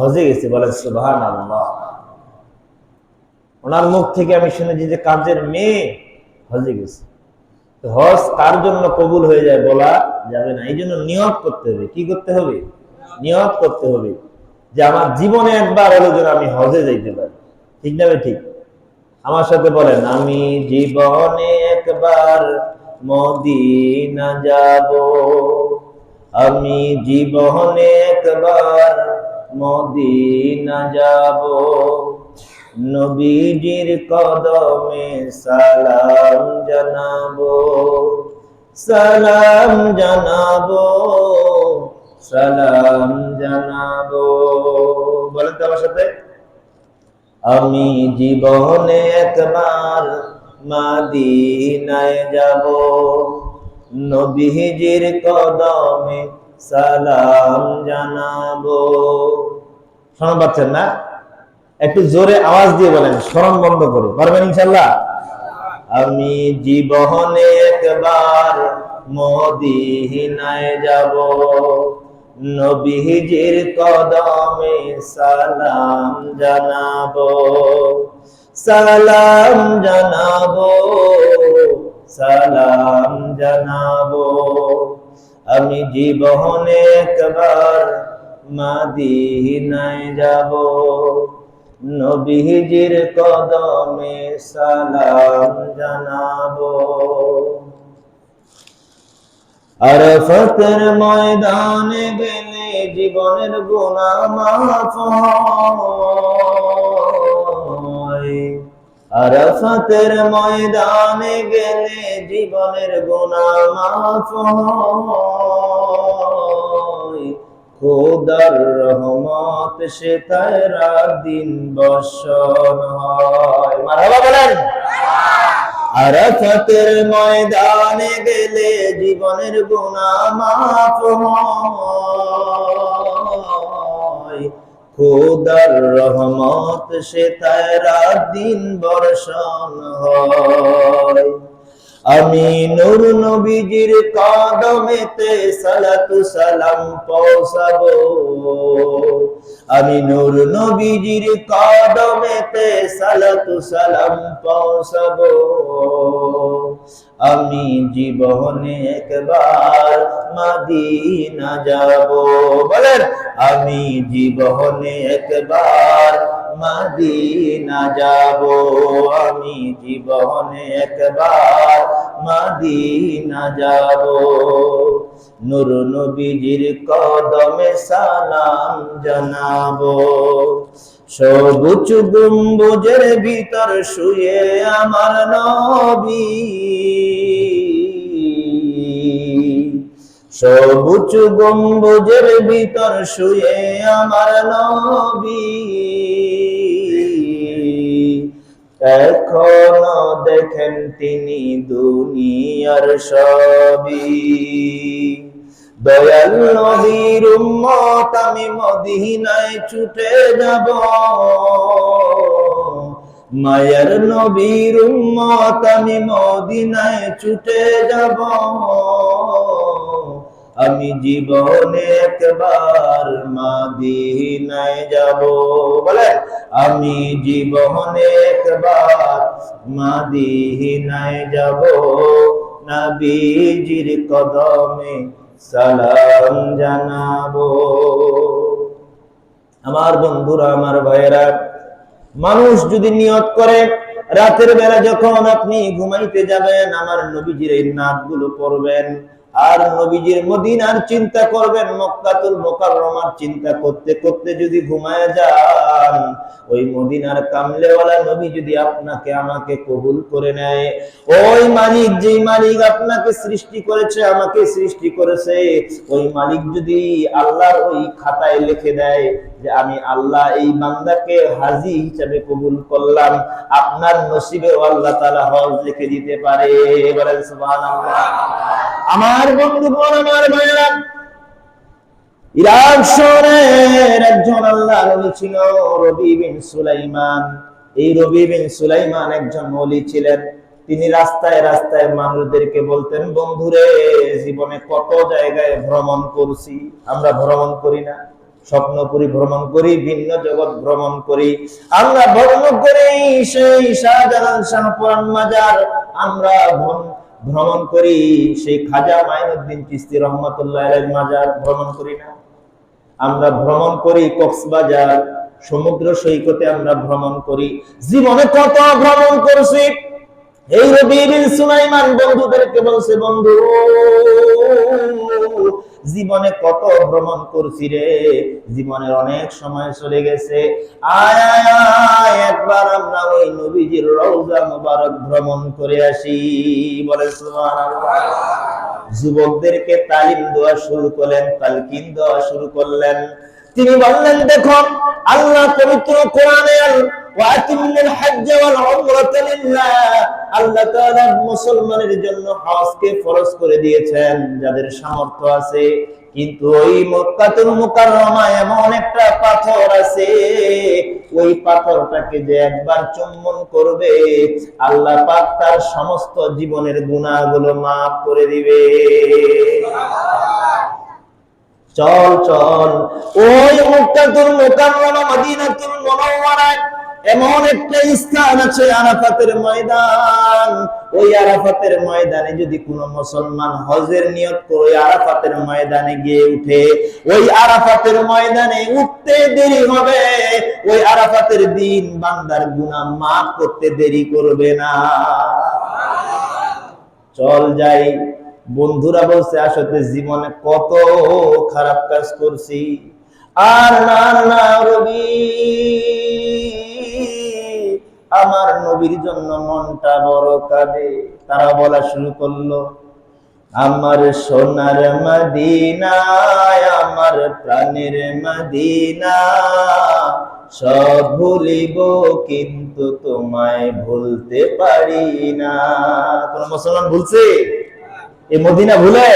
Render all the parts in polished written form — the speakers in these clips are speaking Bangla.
হজে গেছে, বলেন সুবহানাল্লাহ। ওনার মুখ থেকে আমি শুনেছি যে কাজের মেয়ে হজে গেছে। হজ কার জন্য কবুল হয়ে যায় বলা যাবে না, এই জন্য নিয়ত করতে হবে। কি করতে হবে? নিয়ত করতে হবে যে আমার জীবনে একবার হলো যেন আমি হজে যাইতে পারি। ঠিক না? ঠিক। আমার সাথে বলেন, আমি জীবনে একবার মদিনা যাব, আমি জীবনে একবার মদিনা যাব, নবীজির কদমে সালাম জানাবো, সালাম জানাবো, সালাম জানাবো। বলেন তো আমার সাথে, আমি জীবনে একবার মদিনায় যাব, নবীজির কদমে সালাম জানাবো। শোনা পাচ্ছেন না? একটু জোরে আওয়াজ দিয়ে বলেন, শরম বন্ধ করে। পারবেন ইনশাআল্লাহ? আমি জীবনে একবার মদিনায় যাব, নবীজির কদমে সালাম জানাবো, সালাম জানাবো, সালাম জানাবো। আমি জীবনে একবার মদিনায় যাব, নবীজির কদমে সালাম জানাবো। আরাফাতের ময়দানে গেলে জীবনের গুনাহ মাফ হয়, আরাফাতের ময়দানে গেলে জীবনের গুনাহ মাফ হয়, খোদার রহমত সে তাই রাত দিন বর্ষণ হয়। মারহাবা বলেন। আরাফাতের ময়দানে গেলে জীবনের গুনাহ মাফ হয়, খোদার রহমত সে তাই রাত দিন বর্ষণ হয়। আমি নূর নবীজির কদমেতে সালাতু সালাম পৌঁছাবো, আমি নূর নবীজির কদমেতে সালাতু সালাম পৌঁছাবো, আমি জীবনে একবার মদিনা যাব। বলেন, আমি জীবনে একবার মদিনা যাব, আমি জীবনে একবার মদিনা যাব, নূর নবীজির কদমে সালাম জানাবো। সবুজ গম্বুজের ভিতর শুয়ে আমার নবী, সবুজ গম্বুজের ভিতর শুয়ে আমার নবী, এখনো দেখেন তিনি দুনিয়ার সবই। দয়াল নবীর উম্মত আমি মদিনায় ছুটে যাব, মায়ের নবীর উম্মত আমি মদিনায় ছুটে যাব, আমি জীবনে একবার মদিনায় যাব। বলে, আমি জীবনে একবার মদিনায় যাব, নবীজির কদমে সালাম জানাবো। আমার বন্ধুরা, আমার ভাইয়েরা, মানুষ যদি নিয়ত করে রাতের বেলা যখন আপনি ঘুমাইতে যাবেন আমার নবীজির এই নাতগুলো পড়বেন, আর নবীজির মদিনার চিন্তা করবেন, মক্কাতুল মুকাররমার চিন্তা করতে করতে যদি ঘুমায় যান, ওই মদিনার কামলেওয়ালা নবী যদি আপনাকে আমাকে কবুল করে নেয়, ওই মালিক, যেই মালিক আপনাকে সৃষ্টি করেছে, আমাকে সৃষ্টি করেছে, ওই মালিক যদি আল্লাহর ওই খাতায় লিখে দেয় যে আমি আল্লাহ এই বান্দাকে হাজী হিসেবে কবুল করলাম, আপনার নসিবে আল্লাহ তাআলা হজ লিখে দিতে পারে। বলেন সুবহানাল্লাহ। আমার বন্ধুগণ, আমার ভাইরা, ইরাক শহরের একজন আল্লাহর ওলি ছিল রবি বিন সুলাইমান। এই রবি বিন সুলাইমান একজন ওলি ছিলেন। তিনি রাস্তায় রাস্তায় মানুষদেরকে বলতেন, বন্ধুরে, জীবনে কত জায়গায় ভ্রমণ করছি, আমরা ভ্রমণ করি না? স্বপ্নপুরী ভ্রমণ করি, ভিন্ন জগৎ ভ্রমণ করি, আমরা ভ্রমণ করি সেই শাহজালাল শাহপুরান মাজার, আমরা ভ্রমণ করি সেই খাজা মাইনুদ্দিন চিশতি রহমাতুল্লাহ আলাইহির মাজার, ভ্রমণ করি না? আমরা ভ্রমণ করি কক্সবাজার, সমুদ্র সৈকতে আমরা ভ্রমণ করি। জীবনে কত ভ্রমণ করছি। এই রবি বিন সুলাইমান বন্ধুদেরকে বলছে, বন্ধু জীবনে কত ভ্রমণ করছি রে, জীবনের অনেক সময় চলে গেছে, আয় আয় আয় একবার আমরা ওই নবীজির রওজা মুবারক ভ্রমণ করে আসি। বলে সুবহানাল্লাহ। যুবকদেরকে তালিম দেওয়া শুরু করলেন, তালকিন দেওয়া শুরু করলেন। তিনি বললেন, দেখো আল্লাহ পবিত্র কোরআনে ওয়াতিমুল হজ্জ ওয়াল উমরাতা লিল্লাহ, আল্লাহ তাআলা মুসলমানের জন্য হজকে ফরজ করে দিয়েছেন যাদের সামর্থ্য আছে। কিন্তু ওই মক্কাতুল মুকাররমায় এমন একটা পাথর আছে, ওই পাথরটাকে যে একবার চুম্বন করবে আল্লাহ পাক তার সমস্ত জীবনের গুনাহগুলো মাফ করে দিবে। চল চল ওই মক্কাতুল মুকাররমা মদিনাতুল মুনাওয়ারায় এমন একটা স্থান আছে আরাফাতের ময়দান। ওই আরাফাতের ময়দানে যদি কোনো মুসলমান হজের নিয়ত করে আরাফাতের ময়দানে গিয়ে উঠে, ওই আরাফাতের ময়দানে উঠতে দেরি হবে, ওই আরাফাতের দিন বান্দার গুনাহ মাফ করতে দেরি করবে না। চল যাই। বন্ধুরা বলছে, আসলে জীবনে কত খারাপ কাজ করছি, আর না না রবি, আমার নবীর জন্য মনটা বড় কাঁদে। তারা বলা শুরু করলো, আমার সোনার মদিনা, আমার প্রাণের মদিনা, সব ভুলিব কিন্তু তোমায় ভুলতে পারি না। কোন মুসলমান ভুলছে এই মদিনা? ভুলে?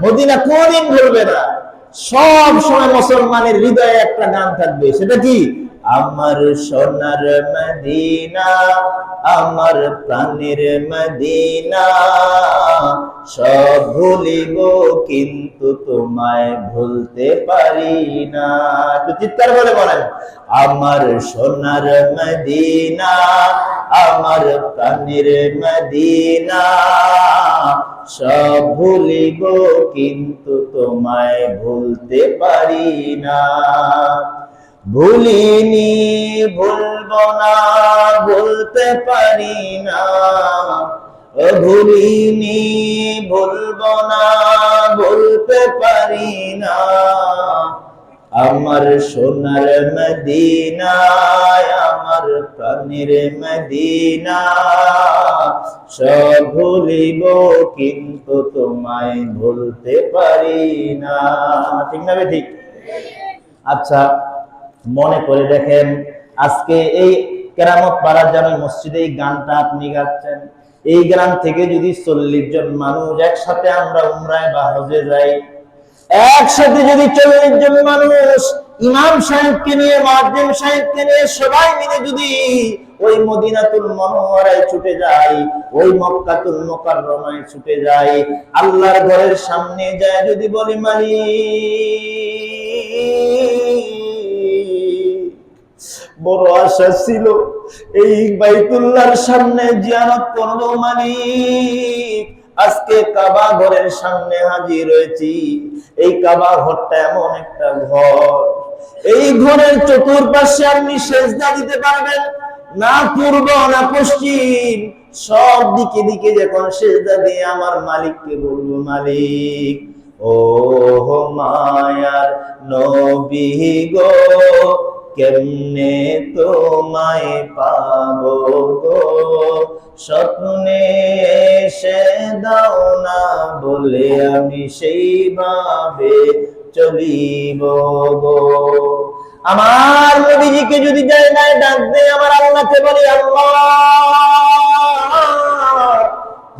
মদিনা কোনদিন ভুলবে না। সব সময় মুসলমানের হৃদয়ে একটা গান থাকবে, সেটা কি? আমার সোনার মদিনা, আমার প্রাণের মদিনা, সব ভুলিব কিন্তু তোমায় ভুলতে পারি না। একটু চিৎকার করে বলেন, আমার সোনার মদিনা, আমার প্রাণের মদিনা, সব ভুলিব কিন্তু তোমায় ভুলতে পারি না। ভুলিনি ভুলব না, ভুলতে পারি না, ভুলিনি ভুলব না, ভুলতে পারি না, আমার সোনার মদিনা, আমার প্রাণের মদিনা, সব ভুলিব কিন্তু তোমায় ভুলতে পারি না। ঠিক না? ঠিক। আচ্ছা, মনে করে দেখেন, আজকে এই কেরামত পাড়ার জামে মসজিদে এই গানটা আপনি গাচ্ছেন, এই গান থেকে যদি 40 জন মানুষ একসাথে আমরা উমরায় বা হজে যাই, একসাথে যদি 40 জন মানুষ ইমাম সাহেবকে নিয়ে, মুয়াজ্জিন সাহেবকে নিয়ে সবাই মিলে যদি ওই মদিনাতুল মুনাওয়ারায় ছুটে যাই, ওই মক্কাতুল মুকাররমায় ছুটে যাই, আল্লাহর ঘরের সামনে যায় যদি বলি, মালিক বড় আশা ছিল এই বাইতুল্লাহর সামনে জিয়ারত করব, মালিক আজকে কাবা ঘরের সামনে হাজির হয়েছি। এই কাবা ঘরটা এমন একটা ঘর, এই ঘরের চতুর্পাশে আপনি সেজদা দিতে পারবেন না, পূর্ব না পশ্চিম, সব দিকে দিকে যখন সেজদা দিয়ে আমার মালিককে বলবো, মালিক ও মায়ার নবী গো, কেমনে তোমায় পাবো গো, স্বপ্নে এসে দাও না বলে আমি সেইভাবে চলিব গো। আমার নবীজিকে যদি জায়গায় ডাক দেয়, আমার আল্লাহকে বলি, আল্লাহ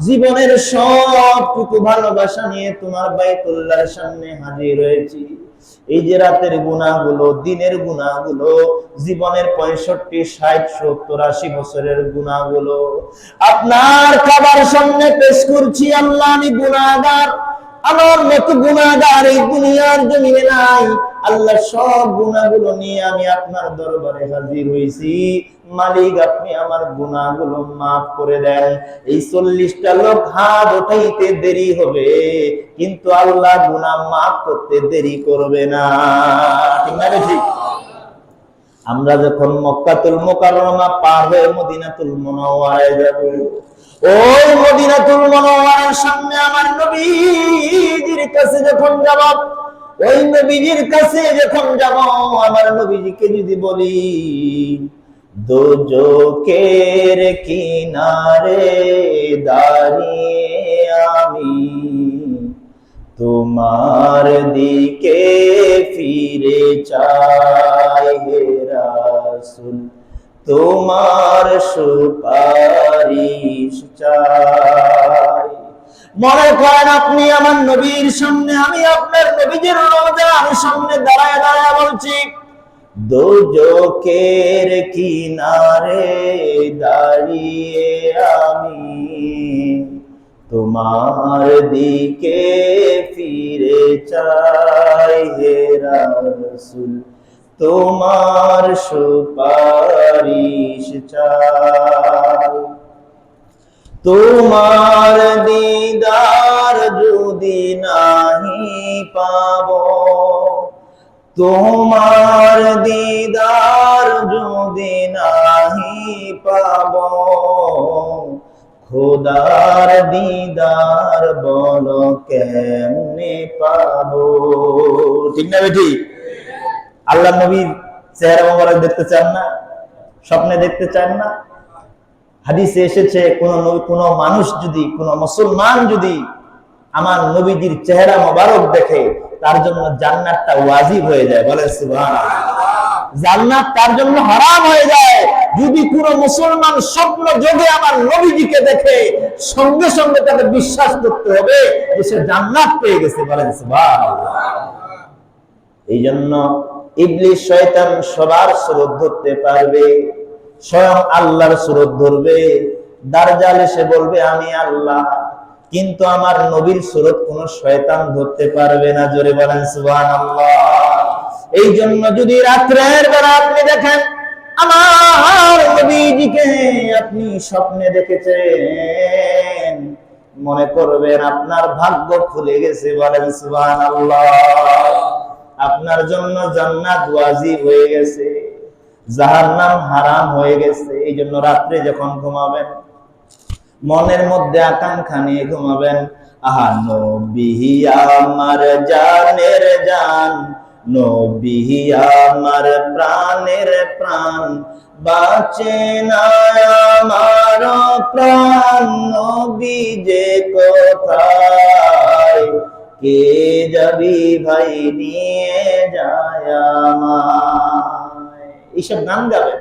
জীবনের সবটুকু ভালোবাসা নিয়ে তোমার বাইতুল্লাহর সামনে হাজির হয়েছি। এই যে রাতের গুনাহগুলো, দিনের গুনাহগুলো, জীবনের 65, 60, 70, 80 বছরের গুনাহগুলো আপনার কাবার সামনে পেশ করছি। আল্লাহ আমি গুনাহগার, আমার মতো গুনাহগার এই দুনিয়ার জমিনে নাই। আল্লাহ সব গুনাহগুলো নিয়ে আমি আপনার দরবারে হাজির হইছি, মালিক আপনি আমার গুনাহগুলো মাফ করে দেন। এই 40টা লোক হাত উঠাইতে দেরি হবে, কিন্তু আল্লাহ গুনাহ মাফ করতে দেরি করবে না। ঠিক না ঠিক? আমরা যখন মক্কাতুল মুকাররমা পার হয়ে মদিনাতুল মুনাওয়ারায় যাব, ওই মদিনাতুল মুনাওয়ারার সামনে আমার নবীজির কাছে যখন যাব, ওই নবীজির কাছে যখন যাব, আমার নবীজিকে যদি বলি দোজখের কিনারে দাঁড়িয়ে আমি তোমার দিকে ফিরে চাই হে রাসূল, তোমার সুপারিশ চাই। মনে করেন আপনি আমার নবীর সামনে, আমি আপনার নবীজির রওজার সামনে দাঁড়ায় দাঁড়ায় বলছি দোজখের কিনারে দাঁড়িয়ে আমি তোমার দিকে ফিরে চাই হে রাসূল, তোমার সুপারিশ চাই। তোমার দিদার যদি নাহি পাবো, তোমার দিদার যদি নাহি পাবো, খোদার দিদার বলো কেমনে পাবো। ঠিক না বেটি? আল্লাহ নবীর চেহারা মোবারক দেখতে চান না? স্বপ্নে দেখতে চান না? হাদিসে এসেছে কোন মানুষ যদি, কোন মুসলমান যদি আমার নবীজির চেহারা মোবারক দেখে, তার জন্য জান্নাতটা ওয়াজিব হয়ে যায়। বলেন সুবহানাল্লাহ। জান্নাত তার জন্য হারাম হয়ে যায় যদি কোন মুসলমান স্বপ্ন যোগে আমার নবীজিকে দেখে, সঙ্গে সঙ্গে তাকে বিশ্বাস করতে হবে যে সে জান্নাত পেয়ে গেছে। বলেন সুবহানাল্লাহ। এই জন্য ইবলিস শয়তান সবার সুরত ধরতে পারবে, স্বয়ং আল্লাহর সুরত ধরবে। দাজ্জাল এসে বলবে আমি আল্লাহ, কিন্তু আমার নবীর সুরত কোন শয়তান ধরতে পারবে না। জোরে বলেন সুবহানাল্লাহ। এই জন্য যদি রাত্রের বেলা আপনি দেখেন আমার নবীজিকে আপনি স্বপ্নে দেখেছেন, মনে করবেন আপনার ভাগ্য খুলে গেছে। বলেন সুবহানাল্লাহ। আপনার জন্য জান্নাত ওয়াজিব হয়ে গেছে, জাহান্নাম হারাম হয়ে গেছে। এই জন্য রাত্রে যখন ঘুমাবেন মনের মধ্যে আকাঙ্ক্ষা নিয়ে ঘুমাবেন, আহা নবী আমার জানের জান, নবী আমার প্রাণের প্রাণ, বাঁচে না আমার প্রাণ নবী যে কোথায়, কে যাবি ভাই নিয়ে যায় আমায়। এইসব গান গাবেন।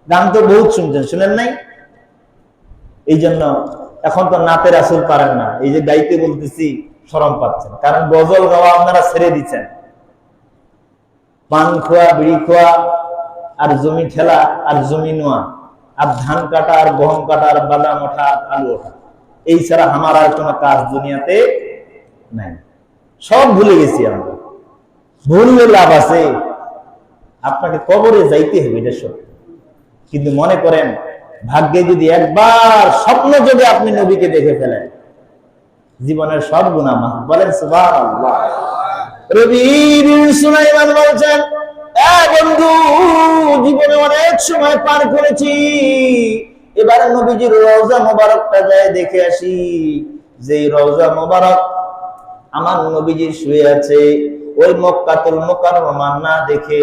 গান তো বহুত শুনছেন, শুনেন নাই? এই জন্য এখন তো নাতে রাসূল পারেন না, এই যে গাইতে বলতেছি শরম পাচ্ছেন, কারণ গজল গাওয়া আপনারা ছেড়ে দিচ্ছেন। পান খোয়া, বিড়ি খোয়া, আর জমি ঠেলা, আর জমি নোয়া, আর ধান কাটা, আর গহম কাটা, আর বাদাম ওঠা, আলু ওঠা, এই ছাড়া আমার আর কোনো কাজ দুনিয়াতে নাই। সব ভুলে গেছি আমরা। ভুললে লাভ আছে? আপনাকে কবরে যাইতে হবে, এটা সব। কিন্তু মনে করেন ভাগ্যে যদি একবার স্বপ্ন যোগে আপনি নবীকে দেখে ফেলেন, জীবনের সব গুনাহ মাফ। বলেন সুবহানাল্লাহ। রবি বিন সুলাইমান বলছেন, বন্ধু, জীবনে অনেক সময় পার করেছি, এবার নবীজির রওজা মোবারকটা যায় দেখে আসি। যে রওজা মোবারক আমার নবীজি শুয়ে আছে, ওই মক্কাতুল মুকাররমা না দেখে,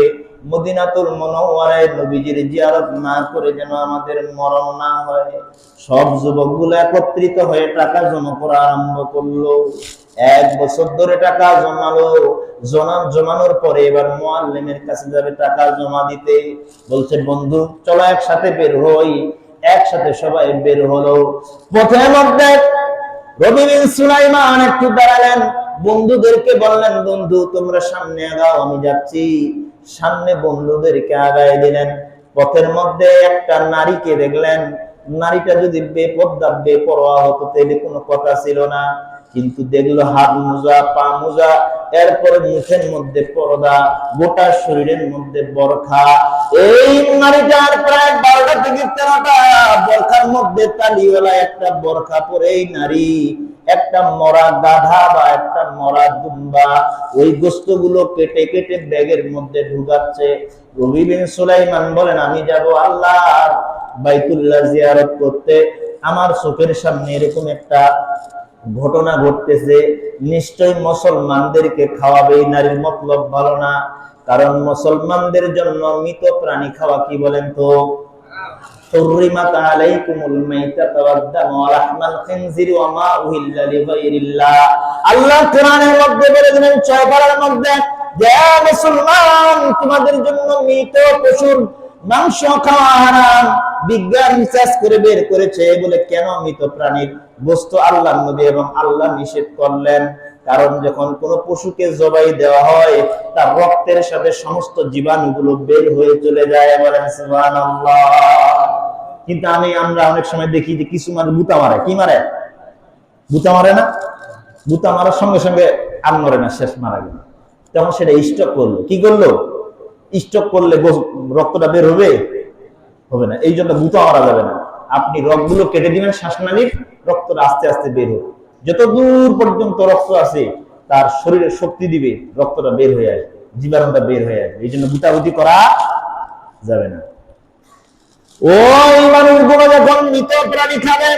মদিনাতুল মুনাওয়ারায় নবীজির জিয়ারত না করে যেন আমাদের মরণ না হয়। সব যুবকগুলো একত্রিত হয়ে টাকা জমা করা আরম্ভ করলো। 1 বছর ধরে টাকা জমালো। জমানোর পরে এবার মুআল্লিমের কাছে যাবে টাকা জমা দিতে। বলছে, বন্ধু চলো একসাথে বের হই। একসাথে সবাই বের হলো। পথের মধ্যে রবি বিন সুলাইমান একটু দাঁড়ালেন, বন্ধুদেরকে বললেন, বন্ধু তোমরা সামনে আগাও, আমি যাচ্ছি। সামনে বন্ধুদেরকে আগায় দিলেন। পথের মধ্যে একটা নারীকে দেখলেন। নারীটা যদি বেপর্দা বেপরোয়া হতো তাহলে কোনো কথা ছিল না, কিন্তু দেখলো হাত মোজা, পা মোজা, এরপরে মুখের মধ্যে পর্দা, গোটা শরীরের মধ্যে বোরখা। এই নারীটার প্রায় 12টা থেকে 13টা বোরখার মধ্যে তালিওয়ালা একটা বোরখা পরে এই নারী একটা মরা গাধা বা একটা মরা দুম্বা ওই গোস্তগুলো কেটে কেটে ব্যাগের মধ্যে ঢুকাচ্ছে। রবি বিন সুলাইমান বলেন, আমি যাব আল্লাহর বাইতুল্লাহ জিয়ারত করতে, আমার চোখের সামনে এরকম একটা ঘটনা ঘটতেছে, নিশ্চয় মুসলমানদেরকে খাওয়াবে। এই নারীর মতলব ভালো না, কারণ মুসলমানদের জন্য মৃত প্রাণী খাওয়া কি বলেন তো? حرمت عليكم الميتة والدم ولحم الخنزير وما أهل لغير الله। আল্লাহ কোরআনের মধ্যে বলে দিলেন 6 পারার মধ্যে, যে মুসলমান তোমাদের জন্য মৃত পশুর মাংস খাওয়া হারাম। বিজ্ঞান রিসার্চ করে বের করেছে বলে কেন মৃত প্রাণীর বস্তু আল্লাহর নবী এবং আল্লাহ নিষেধ করলেন? কারণ যখন কোন পশুকে জবাই দেওয়া হয় তার রক্তের সাথে সমস্ত জীবাণুগুলো বের হয়ে চলে যায়। বলেন সুবহানাল্লাহ। কিন্তু আমরা অনেক সময় দেখি যে কিছু মানুষ গুতা মারে। কি মারে? গুতা মারে না? গুতা মারার সঙ্গে সঙ্গে আর মরে না, শেষ মারা গেল। তখন সেটা স্টক করলো। কি করলো? স্টক করলে রক্তটা বের হবে? হবে না। এই জন্য গুতা মারা যাবে না। আপনি রক্তগুলো কেটে দিবেন, শ্বাসনালীর রক্তটা আস্তে আস্তে বের হবে। যত দূর পর্যন্ত রক্ত আছে তার শরীরে শক্তি দিবে, রক্তটা বের হয়ে আসবে, জীবাণুটা বের হয়ে আসবে। এই জন্য গুতাগুতি করা যাবে না। ওই মানুষগুলো যখন মৃত প্রাণী খাবে,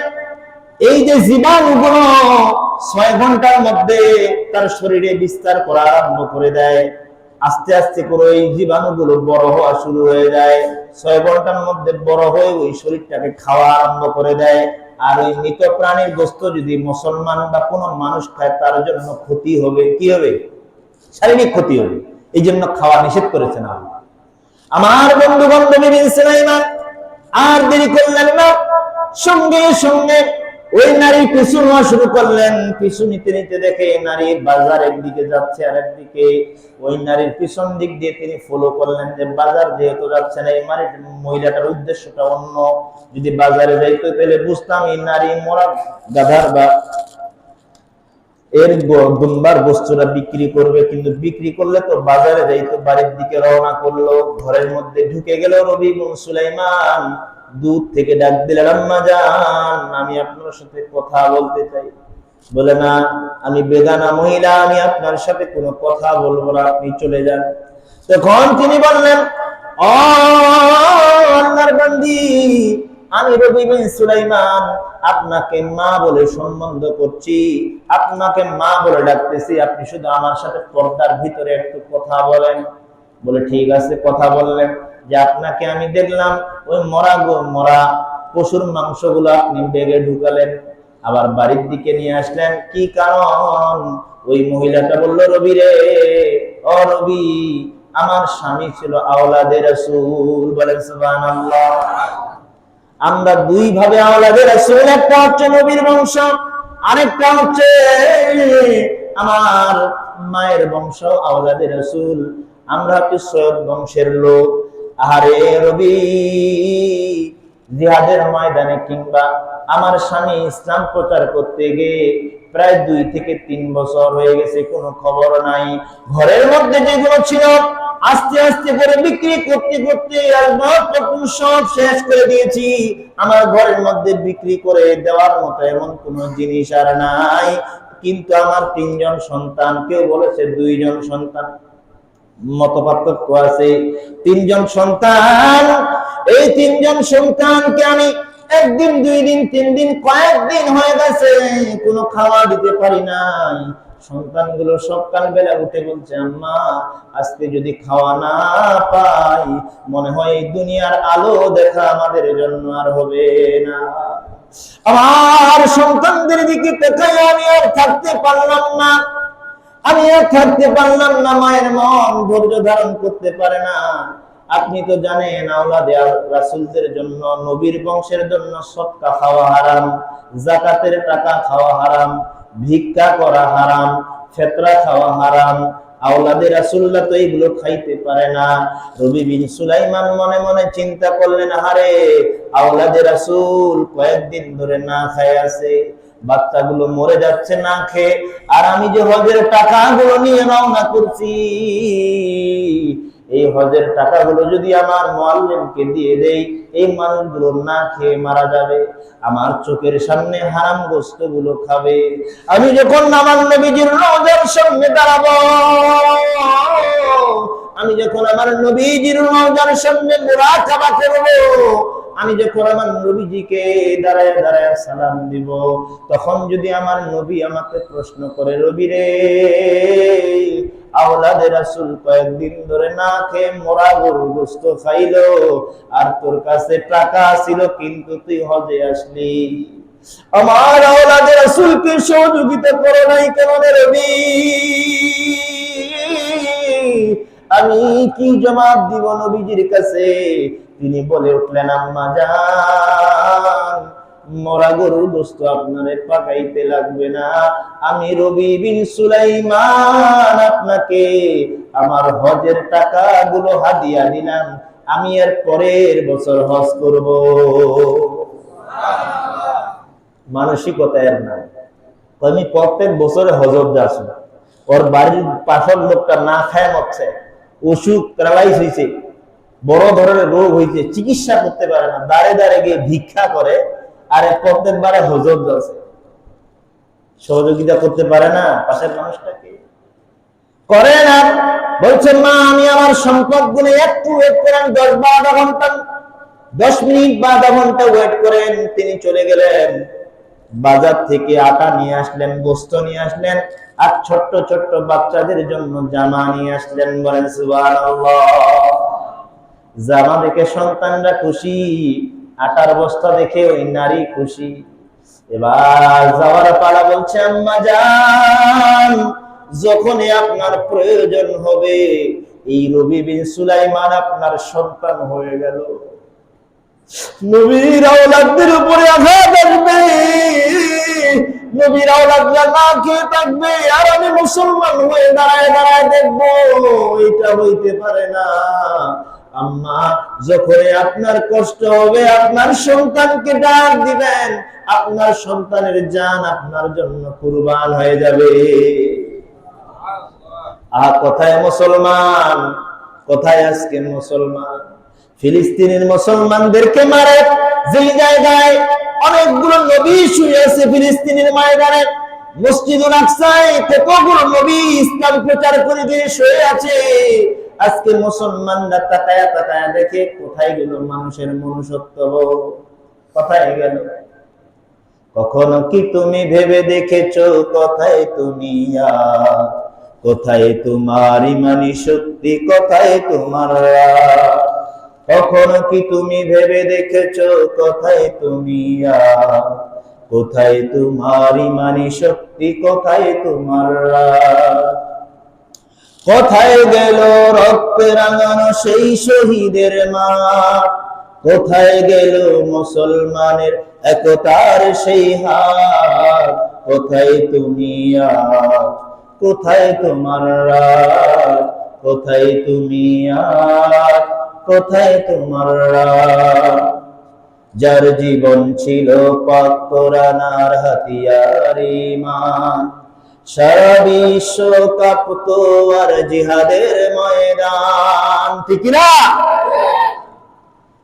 এই যে জীবাণুগুলো 6 ঘন্টার মধ্যে তার শরীরে বিস্তার করা আরম্ভ করে দেয়। আস্তে আস্তে করে এই জীবাণুগুলো বড় হওয়া শুরু হয়ে যায়। 6 ঘন্টার মধ্যে বড় হয়ে ওই শরীরটাকে খাওয়া আরম্ভ করে দেয়। আর ওই মৃত প্রাণীর গোশত যদি মুসলমান বা কোনো মানুষ খায় তার জন্য ক্ষতি হবে। কি হবে? শারীরিক ক্ষতি হবে। এই জন্য খাওয়া নিষেধ করেছেন আল্লাহ। আমার বন্ধু বান্ধবী বিন সুলাইমান আর দেরি করলেন না, সঙ্গে সঙ্গে ওই নারী পিছু নেওয়া শুরু করলেন। পিছু নিতে নিতে দেখে নারী বাজারের দিকে যাচ্ছে, আর একদিকে ওই নারীর পিছন দিক দিয়ে তিনি ফলো করলেন যে বাজার যেহেতু যাচ্ছে না, এই মহিলাটার উদ্দেশ্যটা অন্য। যদি বাজারে যাইতো তাহলে বুঝতাম এই নারী মরা গাধার বা এর দুম্বার বস্তুটা বিক্রি করবে, কিন্তু বিক্রি করলে তো বাজারে যাইতো। বাড়ির দিকে রওনা করলো, ঘরের মধ্যে ঢুকে গেল। রবি বিন সুলাইমান দূর থেকে ডাক দিলেন, আম্মা জান, আমি আপনার সাথে কথা বলতে চাই। বলে, না, আমি বেগানা মহিলা, আমি আপনার সাথে কোনো কথা বলবো না, আপনি চলে যান। তখন তিনি বললেন, ও আল্লাহর বান্দি, আমি রবি বিন সুলাইমান আপনাকে মা বলে সম্বোধন করছি, আপনাকে মা বলে ডাকতেছি, আপনি শুধু আমার সাথে পর্দার ভিতরে একটু কথা বলেন। বলে, ঠিক আছে। কথা বললেন যে আপনাকে আমি দেখলাম ওই মরা পশুর মাংসগুলো আপনি ব্যাগে ঢুকালেন, আবার বাড়ির দিকে নিয়ে আসলেন। কি কারণ? ওই মহিলাটা বলল, রবি রে, ও রবি, আমার স্বামী ছিল আওলাদে রাসূল। বলেন সুবহানাল্লাহ। আমরা 2 ভাবে আওলাদে রাসূল, একটা হচ্ছে নবীর বংশ, আরেকটা হচ্ছে আমার মায়ের বংশ আওলাদে রাসূল। আমরা হচ্ছে সৈয়দ বংশের লোক। আরে রবি, জিহাদের ময়দানে কিংবা আমার স্বামী ইসলাম প্রচার করতে গিয়ে প্রায় 2 থেকে 3 বছর হয়ে গেছে, কোনো খবর নাই। ঘরের মধ্যে যেগুলো ছিল আস্তে আস্তে করে বিক্রি করতে করতে সব শেষ করে দিয়েছি। আমার ঘরের মধ্যে বিক্রি করে দেওয়ার মতো এমন কোনো জিনিস আর নাই। কিন্তু আমার 3 জন সন্তান, কেউ বলেছে 2 জন সন্তান, মত পার্থক্য আছে। 3 জন সন্তান, এই 3 জন সন্তানকে আমি 1 দিন 2 দিন 3 দিন কয়েকদিন হয়ে গেছে কোনো খাওয়া দিতে পারি নাই। সন্তানগুলো সকাল বেলা উঠে বলছে, আম্মা, আজকে যদি খাওয়া না পাই মনে হয় এই দুনিয়ার আলো দেখা আমাদের জন্য আর হবে না। আমার সন্তানদের দিকে তাকাই আমি আর থাকতে পারলাম না। মায়ের মন ধৈর্য ধারণ করতে পারে না। আপনি তো জানেন আওলাদে রাসূলদের জন্য, নবীর বংশের জন্য সদকা খাওয়া হারাম, যাকাতের টাকা খাওয়া হারাম, ভিক্ষা করা হারাম, ফিতরা খাওয়া হারাম। আওলাদে রাসূলরা তো এগুলো খাইতে পারে না। রবি বিন সুলাইমান মনে মনে চিন্তা করলেন, আরে আওলাদে রাসূল কয়েকদিন ধরে না খায় আছে, বাচ্চাগুলো মরে যাচ্ছে না খেয়ে, আর আমি যে হজের টাকাগুলো নিয়ে রওনা করছি, এই হজের টাকাগুলো যদি আমার মুআল্লিমকে দিয়ে দেই, এই মানুষগুলো না খেয়ে মারা যাবে, আমার চোখের সামনে হারাম গোশতগুলো খাবে। আমি যখন আমার নবীজির রওজার সামনে দাঁড়াবো, আমি যখন আমার নবীজির রওজার সামনে মুরাকাবা করব, আমি যখন আমার নবীজিকে দাঁড়ায় দাঁড়ায় সালাম দিব, তখন যদি আমার নবী আমাকে প্রশ্ন করে, নবী রে, আওলাদে রাসূল কয়েকদিন ধরে না খেয়ে মরা গরুর গোশত খাইলো, আর তোর কাছে টাকা ছিল কিন্তু তুই হজে আসলি, আমার আওলাদে রাসূলকে সহযোগিতা করো নাই কেন নবী? আমি কি জবাব দিব নবীজির কাছে? তিনি বলে উঠলেন, আম্মা জান, মরা গরুর গোশত আপনারে পাকাইতে লাগবে না, আমি রবি বিন সুলাইমান আপনাকে আমার হজের টাকাগুলো হাদিয়া দিলাম, আমি এর পরের বছর হজ করব। মানসিকতা এর নাই, আমি প্রত্যেক বছরে হজর যাচ্ছি, ওর বাড়ির পাশের লোকটা না খায় মরছে, অসুখ প্যারালাইজ হয়েছে, বড় ধরনের রোগ হয়েছে, চিকিৎসা করতে পারে না, দাঁড়ে দাঁড়ে গিয়ে ভিক্ষা করে, আর প্রত্যেকবারে হজর যাচ্ছে, সহযোগিতা করতে পারে না পাশের মানুষটাকে, করে না। বলছেন, মা আমি আমার সম্পদ গুলো একটু ওয়েট করেন, 10 বা আধা ঘন্টা, 10 মিনিট বা আধা ঘন্টা ওয়েট করেন। তিনি চলে গেলেন, বাজার থেকে আটা নিয়ে আসলেন, গোশত নিয়ে আসলেন, আর ছোট্ট ছোট্ট বাচ্চাদের জন্য জামা নিয়ে আসলেন। বলেন সুবহানাল্লাহ। জামা দেখে সন্তানরা খুশি, আটার বস্তা দেখে ওই নারী খুশি। এবার যাওয়ার পালা। বলছে, আম্মা জান, যখনই আপনার প্রয়োজন হবে, এই রবি বিন সুলাইমান আপনার সন্তান হয়ে গেল, নবীর আওলাদদের উপরে আঘাত আসবে, নবীর আওলাদরা না খেয়ে থাকবে, আর আমি মুসলমান হয়ে দাঁড়ায় দাঁড়ায় দেখবো, এটা হইতে পারে না। আম্মা, যখন আপনার কষ্ট হবে, আপনার সন্তানকে ডাক দিবেন, আপনার সন্তানের জান আপনার জন্য কুরবান হয়ে যাবে। কোথায় মুসলমান, কোথায় আজকে মুসলমান? ফিলিস্তিনের মুসলমানদেরকে মারে, যে জায়গায় অনেকগুলো নবী শুয়ে আছে ফিলিস্তিনের ময়দানে, মসজিদুল আকসায় কতগুলো নবী ইসলাম প্রচার করে দিয়ে শুয়ে আছে। আজকে মুসলমানরা তাকায়া তাকায়া দেখে, কোথায় গেল মানুষের মনুষ্যত্ব, কোথায় গেল? কখনো কি তুমি ভেবে দেখেছো, কোথায় তুমি আজ? কোথায় তোমার ইমানি শক্তি, কোথায় তোমার রাগ? কখনো কি তুমি ভেবে দেখেছো, কোথায় তুমি আজ? কোথায় তোমার ইমানি শক্তি, কোথায় তোমার রাগ? কোথায় গেল রক্তে রাঙানো সেই শহীদের মাঠ? কোথায় গেল মুসলমানের একতার সেই হাত? কোথায় তুমি আজ? কোথায় তোমার রাগ? কোথায় তুমি আজ? কোথায় তোমার রাগ? যার জীবন ছিল পাক কোরআন আর হাতিয়ার ঈমান, সারা বিশ্ব কাঁপতো আর জিহাদের ময়দান, ঠিক না?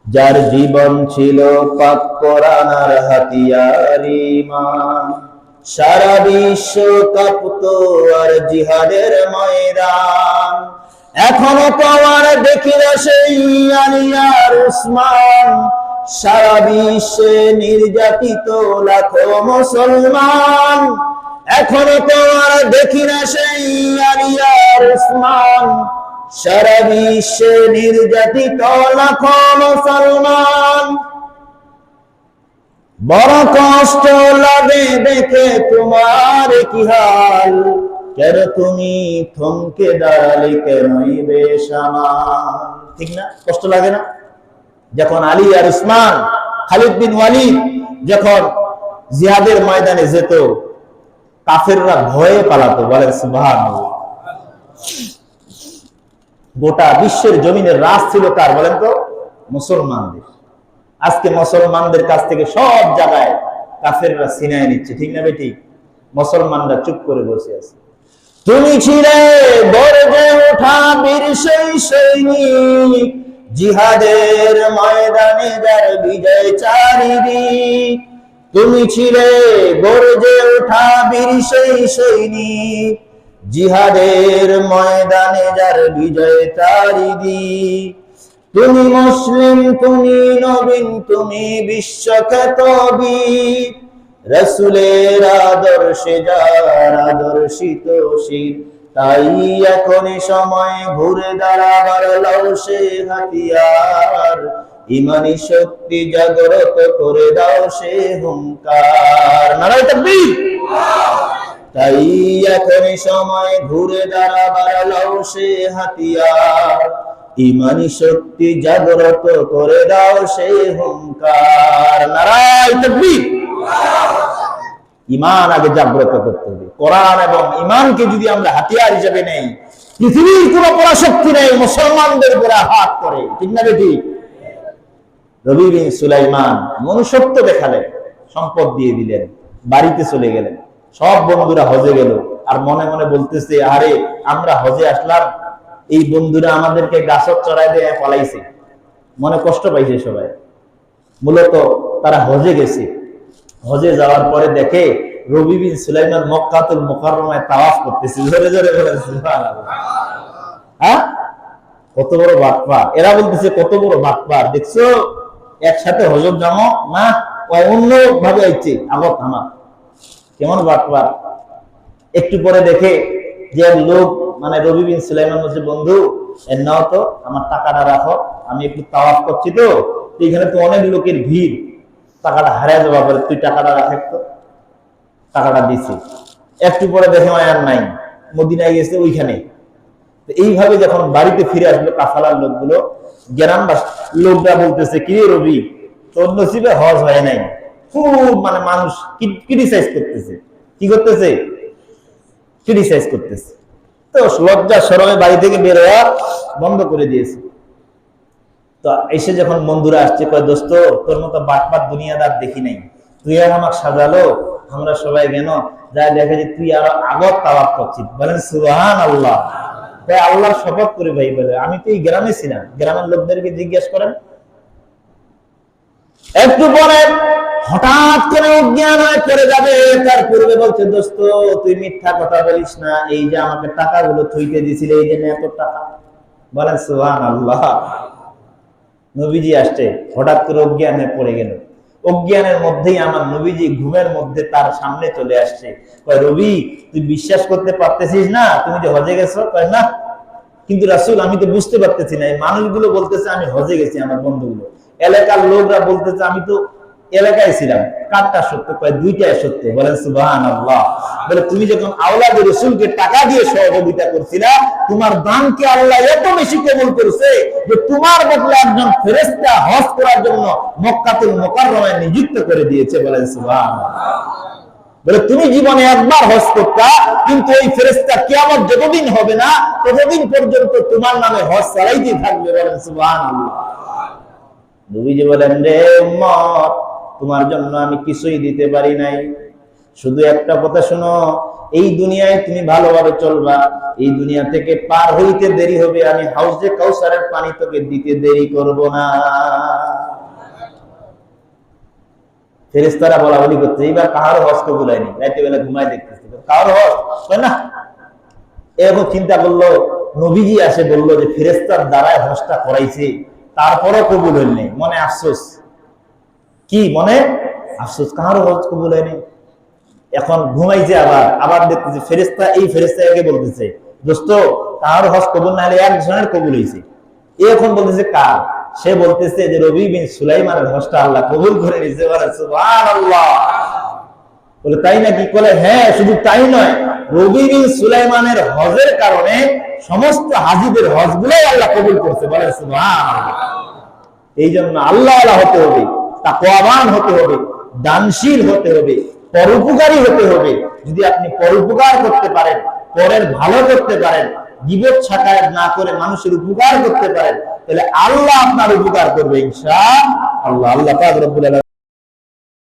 যার জীবন ছিল পাক কোরআন আর হাতিয়ার ঈমান, সারা বিশ্ব কাঁপতো আর জিহাদের ময়দান। এখনো তো আর দেখি না সেই আলী আর উসমান, সারা বিশ্বে নির্যাতিত লাখো মুসলমান। এখনো তো আর দেখি না সেই আলী আর উসমান, সারা বিশ্বে নির্যাতিত লাখো মুসলমান। বড় কষ্ট লাগে দেখে তোমার কি হাল, কেন তুমি থমকে দাঁড়ালে, কেনই বেসামাল, ঠিক না? কষ্ট লাগে না? যখন আলী আর উসমান, খালিদ বিন ওয়ালিদ যখন জিহাদের ময়দানে যেত, কাফেররা ভয়ে পালাতো। বলেন সুবহানাল্লাহ। গোটা বিশ্বের জমিনের রাজ ছিল কার বলেন তো? মুসলমানদের। আজকে মুসলমানদের কাছ থেকে সব জায়গায় কাফেররা সিনায় নিচ্ছে, ঠিক না বেঠিক? মুসলমানরা চুপ করে বসে আছে। তুমি ছিলে গর্জে ওঠা বীর সেই সৈনিক, জিহাদের ময়দানে যার বিজয় চারিদিক। তুমি ছিলে গর্জে ওঠা বীর সেই সৈনিক, জিহাদের ময়দানে যার বিজয় চারিদিক। তুমি মুসলিম, তুমি নবীন, তুমি বিশ্বখ্যাত বীর, রাসূলের আদর্শে যার আদর্শিত শির। তাই এখনই সময় ঘুরে দাঁড়াবার লও সে হাতিয়ার, ইমানি শক্তি জাগ্রত করে দাও সে হুঙ্কার। নারায়ে তাকবীর। তাই এখনই সময় ঘুরে দাঁড়াবার লও সে হাতিয়ার, ইমানি শক্তি জাগ্রত করে দাও সে হুঙ্কার। নারায়ে তাকবীর। ঈমান আগে জাগ্রত করতে হবে। কোরআন এবং ঈমানকে যদি আমরা হাতিয়ার হিসেবে নেই, পৃথিবীর কোনো পরাশক্তি নেই মুসলমানদের উপরে হাত করে, ঠিক না বেঠিক? নবী বিন সুলাইমান মনুষ্যত্ব দেখালেন, সম্পদ দিয়ে দিলেন, বাড়িতে চলে গেলেন। সব বন্ধুরা হজে গেল, আর মনে মনে বলতেছে, আরে আমরা হজে আসলাম, এই বন্ধুরা আমাদেরকে গাছত চড়াই দিয়ে পালাইছে। মনে কষ্ট পাইছে সবাই। মূলত তারা হজে গেছে। হজে যাওয়ার পরে দেখে নবী বিন সুলাইমান মক্কাতুল মুকাররমায় তাওয়াফ করতেছে। জোরে জোরে বলেন সুবহানাল্লাহ। হ্যাঁ, কত বড় বাটপার! এরা বলতেছে কত বড় বাটপার, দেখছো একসাথে হজর জামো না, ওই অন্য ভাবে আইছে আগত থামা, কেমন বাটপার। একটু পরে দেখে যে লোক, মানে নবী বিন সুলাইমান বলছে, বন্ধু নাও তো আমার টাকাটা রাখো, আমি একটু তাওয়াফ করছি তো, এখানে তো অনেক লোকের ভিড়, টাকাটা হারিয়ে যাওয়া পরে তুই টাকাটা রাখ তো। টাকাটা দিছি। একটু পরে দেখে আর নাই, মদিনায় গেছে ওইখানে। এইভাবে যখন বাড়িতে ফিরে আসলো কাফালার লোকগুলো, গ্রামবাসী লোকরা বলতেছে, কি রবি তোর নসিবে হজ হয় নাই। খুব মানে মানুষ ক্রিটিসাইজ করতেছে। কি করতেছে? ক্রিটিসাইজ করতেছে। তো লজ্জা শরমে বাড়ি থেকে বের হওয়া বন্ধ করে দিয়েছে। তো এসে যখন বন্ধুরা আসছে, কয় দোস্ত তোর মতো বাটপাত দুনিয়াদার দেখি নাই, তুই আর আমাকে সাজালো, আমরা সবাই গেল, যা দেখে যে তুই আরো আগত তাওয়াফ করছিস। বলেন সুবহানাল্লাহ। তাই আল্লাহর শপথ করে ভাই বলে, আমি তো এই গ্রামে ছিলাম, গ্রামের লোকদেরকে জিজ্ঞেস করেন। একটু পরে হঠাৎ করে অজ্ঞান হয়ে পড়ে যাবে, তার পূর্বে বলছে, দোস্ত তুই মিথ্যা কথা বলিস না, এই যে আমাকে টাকাগুলো থইতে দিছিলে, এই যে এত টাকা। বলেন সুবহানাল্লাহ। নবীজি আসছে, হঠাৎ করে অজ্ঞান হয়ে পড়ে গেল। অজ্ঞানের মধ্যেই আমার নবীজি ঘুমের মধ্যে তার সামনে চলে আসছে। কয়, রবি তুই বিশ্বাস করতে পারতেছিস না তুমি যে হজে গেছো? কয় না। কিন্তু রাসূল আমি তো বুঝতে পারতেছি না। এই মানুষগুলো বলতেছে আমি হজে গেছি, আমার বন্ধুগুলো, এলাকার লোকরা বলতেছে আমি তো এলাকায় ছিলাম। কারটা সত্য? কয় দুইটাই সত্য। বলেন সুবহানাল্লাহ। বলে তুমি যখন আওলাদে রাসূলকে টাকা দিয়ে সহযোগিতা করছিলা, তোমার দানকে আল্লাহ এত বেশি কবুল করেছে যে তোমার বদলে একজন ফেরেশতা হজ করার জন্য মক্কাতুল মুকাররমায় নিযুক্ত করে দিয়েছে। বলেন সুবহানাল্লাহ। বলে তুমি জীবনে একবার হজ করতা, কিন্তু এই ফেরেশতা কিয়ামত যতদিন হবে না ততদিন পর্যন্ত তোমার নামে হজ চালাইতে থাকবে। বলেন সুবহানাল্লাহ। নবীজি বলেন, রে উম্মত, তোমার জন্য আমি কিছুই দিতে পারি নাই, শুধু একটা কথা শোনো, এই দুনিয়ায় তুমি ভালোভাবে চলবা, এই দুনিয়া থেকে পার হইতে দেরি হবে, আমি হাউজে কাউসারের পানি তোকে দিতে দেরি করব না। ফেরেশতারা বলা বলি করছে, এইবার কারো হজ কবুল হয়নি, রাতে বেলা ঘুমায় দেখতেছে, কারো হজ হয় না। এরকম চিন্তা করলো, নবীজি আসে বললো যে ফেরেশতার দ্বারাই হজটা করাইছে, তারপরও কবুল হয়নি। মনে আফসোস, কি মনে আফসোস, কারো হজ কবুল হয়নি। এখন ঘুমাইছে, আবার দেখতেছে ফেরেশতা, এই ফেরেশতাকে বলতেছে, দোস্ত কারো হজ কবুল না হলে একজনের কবুল হয়েছে। এখন বলতেছে কার? সে বলতেছে যে নবী বিন সুলাইমানের হজটা আল্লাহ কবুল করে নিয়েছে। বলে সুবহানাল্লাহ। বলে তাই নাকি? বলে হ্যাঁ, শুধু তাই নয়, নবী বিন সুলাইমানের হজের কারণে সমস্ত হাজীদের হজগুলোই আল্লাহ কবুল করছে। বলে সুবহানাল্লাহ। এই জন্য আল্লাহওয়ালা হতে হবে, তাকওয়াবান হতে হবে, দানশীল হতে হবে, পরোপকারী হতে হবে। যদি আপনি পরোপকার করতে পারেন, পরের ভালো করতে পারেন, গীবত ছাকায়াত না করে মানুষের উপকার করতে পারেন, তাহলে আল্লাহ আপনার উপকার করবে ইনশাআল্লাহ। আল্লাহ পাক রব্বুল আলামিন